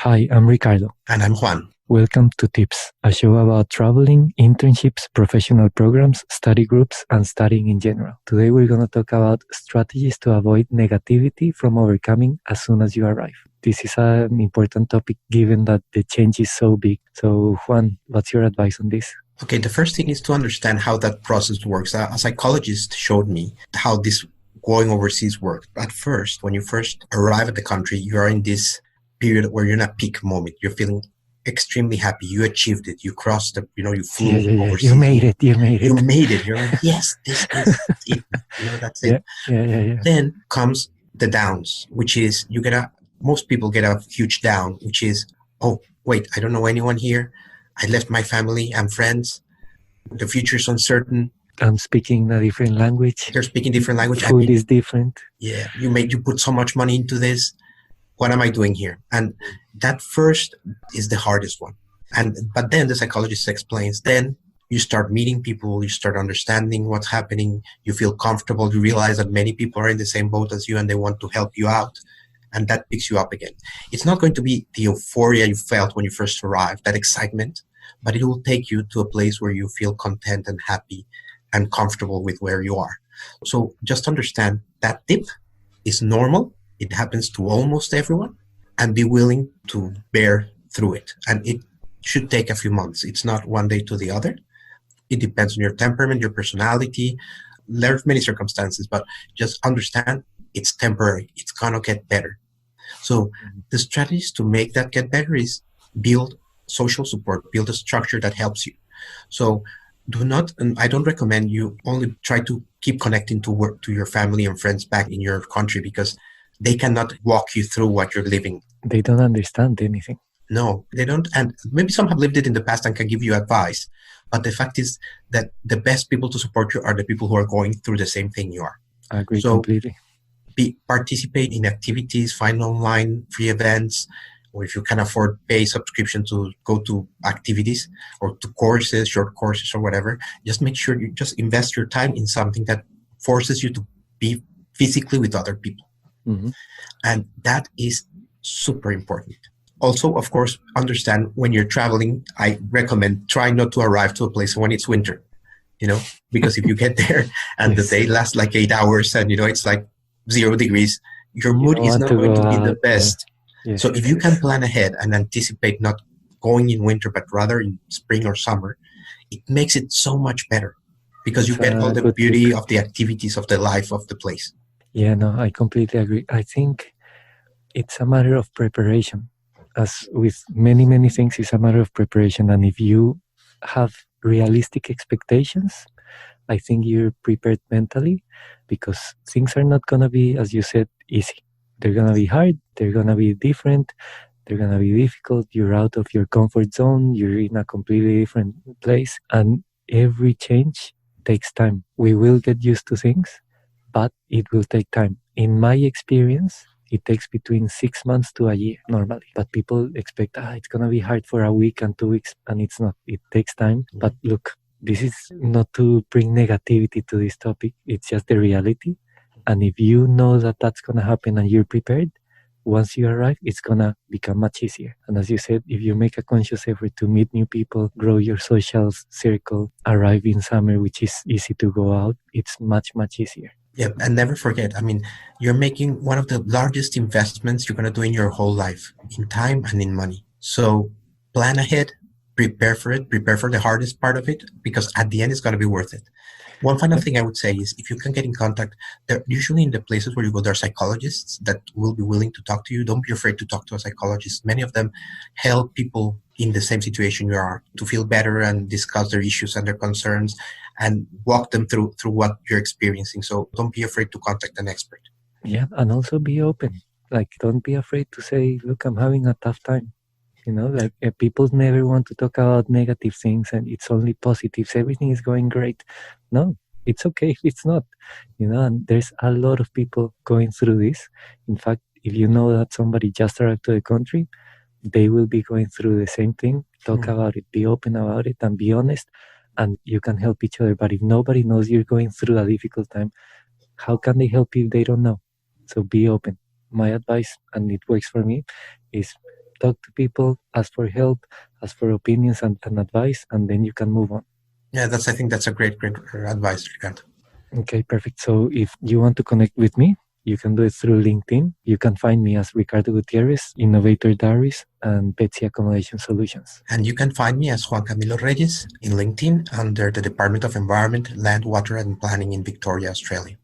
Hi, I'm Ricardo. And I'm Juan. Welcome to Tips, a show about traveling, internships, professional programs, study groups, and studying in general. Today we're going to talk about strategies to avoid negativity from overcoming as soon as you arrive. This is an important topic given that the change is so big. So Juan, what's your advice on this? Okay, the first thing is to understand how that process works. A psychologist showed me how this going overseas works. At first, when you first arrive at the country, you are in this period where you're in a peak moment. You're feeling extremely happy. You achieved it. You crossed the, you flew overseas. You made it. You made it. You're like, yes, this is it. That's it. Yeah. Then comes the downs, which is most people get a huge down, which is, oh, wait, I don't know anyone here. I left my family and friends. The future is uncertain. I'm speaking a different language. They're speaking different language. Food is different. Yeah, you put so much money into this. What am I doing here? And that first is the hardest one. But then the psychologist explains, then you start meeting people, you start understanding what's happening, you feel comfortable, you realize that many people are in the same boat as you and they want to help you out. And that picks you up again. It's not going to be the euphoria you felt when you first arrived, that excitement, but it will take you to a place where you feel content and happy and comfortable with where you are. So just understand that dip is normal. It happens to almost everyone, and be willing to bear through it. And it should take a few months. It's not one day to the other. It depends on your temperament, your personality. There are many circumstances, but just understand it's temporary. It's going to get better. So the strategies to make that get better is build social support, build a structure that helps you. So I don't recommend you only try to keep connecting to your family and friends back in your country, because they cannot walk you through what you're living. They don't understand anything. No, they don't. And maybe some have lived it in the past and can give you advice. But the fact is that the best people to support you are the people who are going through the same thing you are. I agree completely. Participate in activities, find online free events, or if you can afford, pay subscription to go to activities or to courses, short courses or whatever. Just make sure you just invest your time in something that forces you to be physically with other people. Mm-hmm. And that is super important. Also, of course, understand when you're traveling, I recommend try not to arrive to a place when it's winter, because if you get there and the day lasts like 8 hours and, it's like 0 degrees, your mood is not going to be the best. Yeah. So if you can plan ahead and anticipate not going in winter, but rather in spring or summer, it makes it so much better because you get all the beauty of the activities of the life of the place. Yeah, no, I completely agree. I think it's a matter of preparation. As with many, many things, it's a matter of preparation. And if you have realistic expectations, I think you're prepared mentally, because things are not going to be, as you said, easy. They're going to be hard. They're going to be different. They're going to be difficult. You're out of your comfort zone. You're in a completely different place. And every change takes time. We will get used to things, but it will take time. In my experience, it takes between 6 months to a year normally. But people expect, it's going to be hard for a week and 2 weeks, and it's not. It takes time. But look, this is not to bring negativity to this topic. It's just the reality. And if you know that that's going to happen and you're prepared, once you arrive, it's going to become much easier. And as you said, if you make a conscious effort to meet new people, grow your social circle, arrive in summer, which is easy to go out, it's much, much easier. Yeah, and never forget, you're making one of the largest investments you're going to do in your whole life, in time and in money. So plan ahead, prepare for it, prepare for the hardest part of it, because at the end, it's going to be worth it. One final thing I would say is, if you can get in contact, they're usually in the places where you go, there are psychologists that will be willing to talk to you. Don't be afraid to talk to a psychologist. Many of them help people in the same situation you are to feel better and discuss their issues and their concerns and walk them through what you're experiencing. So don't be afraid to contact an expert. Yeah, and also be open. Don't be afraid to say, look, I'm having a tough time. People never want to talk about negative things and it's only positives. Everything is going great. No, it's okay if it's not, and there's a lot of people going through this. In fact, if you know that somebody just arrived to the country, they will be going through the same thing. Talk about it, be open about it, and be honest, and you can help each other. But if nobody knows you're going through a difficult time, how can they help you if they don't know? So be open. My advice, and it works for me, is talk to people, ask for help, ask for opinions and advice, and then you can move on. Yeah, I think that's a great advice, Ricardo. Okay, perfect. So if you want to connect with me, you can do it through LinkedIn. You can find me as Ricardo Gutierrez, Innovator Diaries, and Betsy Accommodation Solutions. And you can find me as Juan Camilo Reyes in LinkedIn under the Department of Environment, Land, Water and Planning in Victoria, Australia.